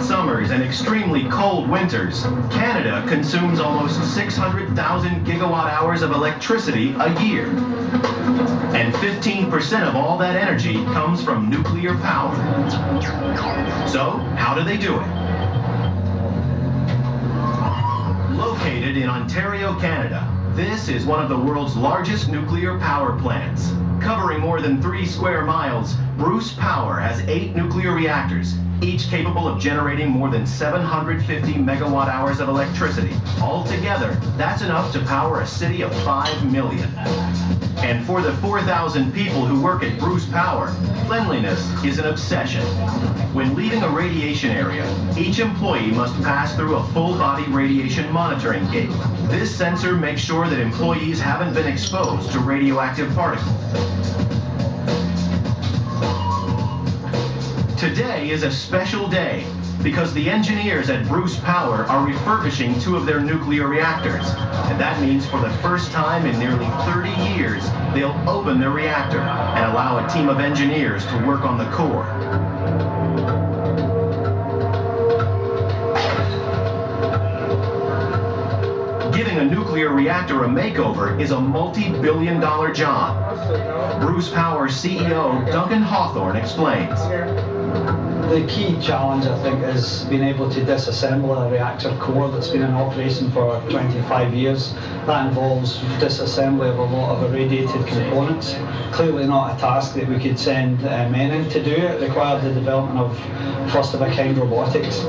hot summers and extremely cold winters, Canada consumes almost 600,000 gigawatt hours of electricity a year. And 15% of all that energy comes from nuclear power. So, how do they do it? Located in Ontario, Canada, this is one of the world's largest nuclear power plants. Covering more than 3 square miles, Bruce Power has 8 nuclear reactors, each capable of generating more than 750 megawatt hours of electricity. Altogether, that's enough to power a city of 5 million. And for the 4,000 people who work at Bruce Power, cleanliness is an obsession. When leaving a radiation area, each employee must pass through a full-body radiation monitoring gate. This sensor makes sure that employees haven't been exposed to radioactive particles. Today is a special day because the engineers at Bruce Power are refurbishing 2 of their nuclear reactors. And that means for the first time in nearly 30 years, they'll open their reactor and allow a team of engineers to work on the core. Giving a nuclear reactor a makeover is a multi-billion-dollar job. Bruce Power CEO Duncan Hawthorne explains. The key challenge, I think, is being able to disassemble a reactor core that's been in operation for 25 years. That involves disassembly of a lot of irradiated components. Clearly not a task that we could send men in to do. It required the development of first-of-a-kind robotics.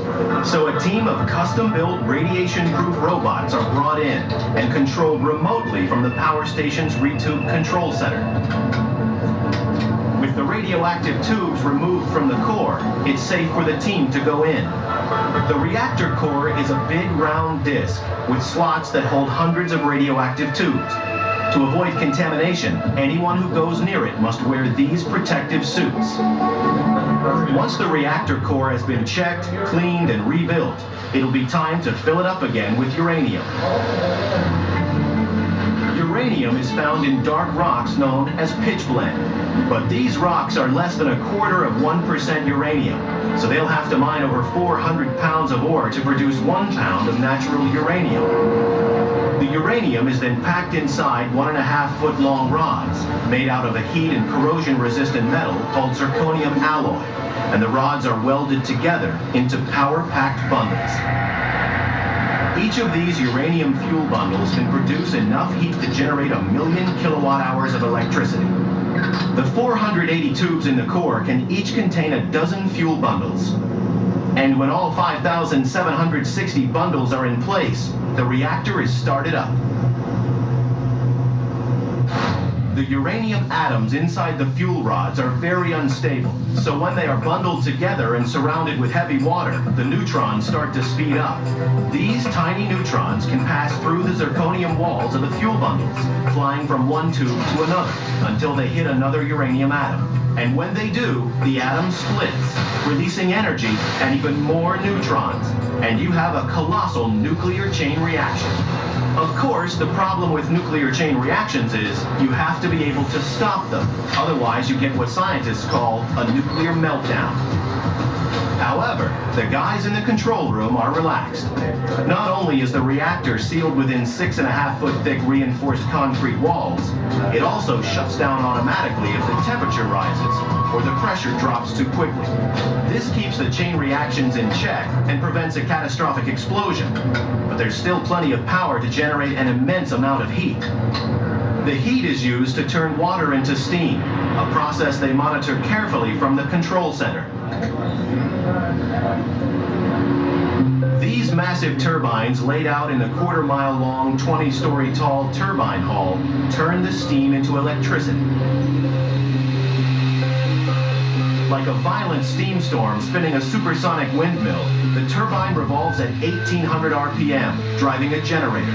So a team of custom-built radiation-proof robots are brought in and controlled remotely from the power station's retube control center. With the radioactive tubes removed from the core, it's safe for the team to go in. The reactor core is a big round disc with slots that hold hundreds of radioactive tubes. To avoid contamination, anyone who goes near it must wear these protective suits. Once the reactor core has been checked, cleaned, and rebuilt, it'll be time to fill it up again with uranium. Uranium is found in dark rocks known as pitchblende. But these rocks are less than 1/4% uranium, so they'll have to mine over 400 pounds of ore to produce 1 pound of natural uranium. The uranium is then packed inside 1.5-foot long rods made out of a heat and corrosion-resistant metal called zirconium alloy, and the rods are welded together into power-packed bundles. Each of these uranium fuel bundles can produce enough heat to generate 1 million kilowatt hours of electricity. The 480 tubes in the core can each contain 12 fuel bundles. And when all 5,760 bundles are in place, the reactor is started up. The uranium atoms inside the fuel rods are very unstable, so when they are bundled together and surrounded with heavy water, the neutrons start to speed up. These tiny neutrons can pass through the zirconium walls of the fuel bundles, flying from one tube to another, until they hit another uranium atom. And when they do, the atom splits, releasing energy and even more neutrons, and you have a colossal nuclear chain reaction. Of course, the problem with nuclear chain reactions is you have to be able to stop them. Otherwise, you get what scientists call a nuclear meltdown. However, the guys in the control room are relaxed. Not only is the reactor sealed within 6.5-foot thick reinforced concrete walls, it also shuts down automatically if the temperature rises or the pressure drops too quickly. This keeps the chain reactions in check and prevents a catastrophic explosion. But there's still plenty of power to generate an immense amount of heat. The heat is used to turn water into steam, a process they monitor carefully from the control center. These massive turbines laid out in the 1/4-mile long, 20-story tall turbine hall turn the steam into electricity. Like a violent steam storm spinning a supersonic windmill, the turbine revolves at 1,800 RPM, driving a generator.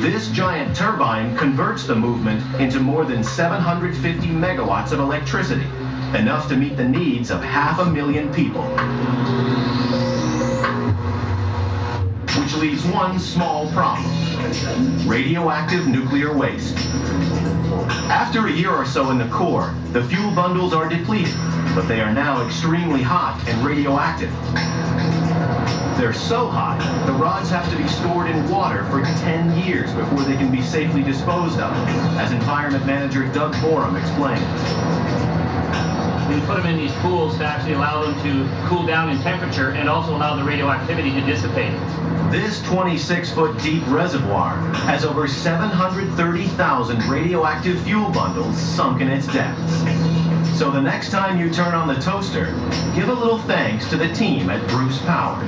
This giant turbine converts the movement into more than 750 megawatts of electricity, enough to meet the needs of 500,000 people. Which leaves one small problem: radioactive nuclear waste. After a year or so in the core, the fuel bundles are depleted, but they are now extremely hot and radioactive. They're so hot, the rods have to be stored in water for 10 years before they can be safely disposed of, as Environment Manager Doug Borum explained. We put them in these pools to actually allow them to cool down in temperature and also allow the radioactivity to dissipate. This 26-foot deep reservoir has over 730,000 radioactive fuel bundles sunk in its depths. So the next time you turn on the toaster, give a little thanks to the team at Bruce Power.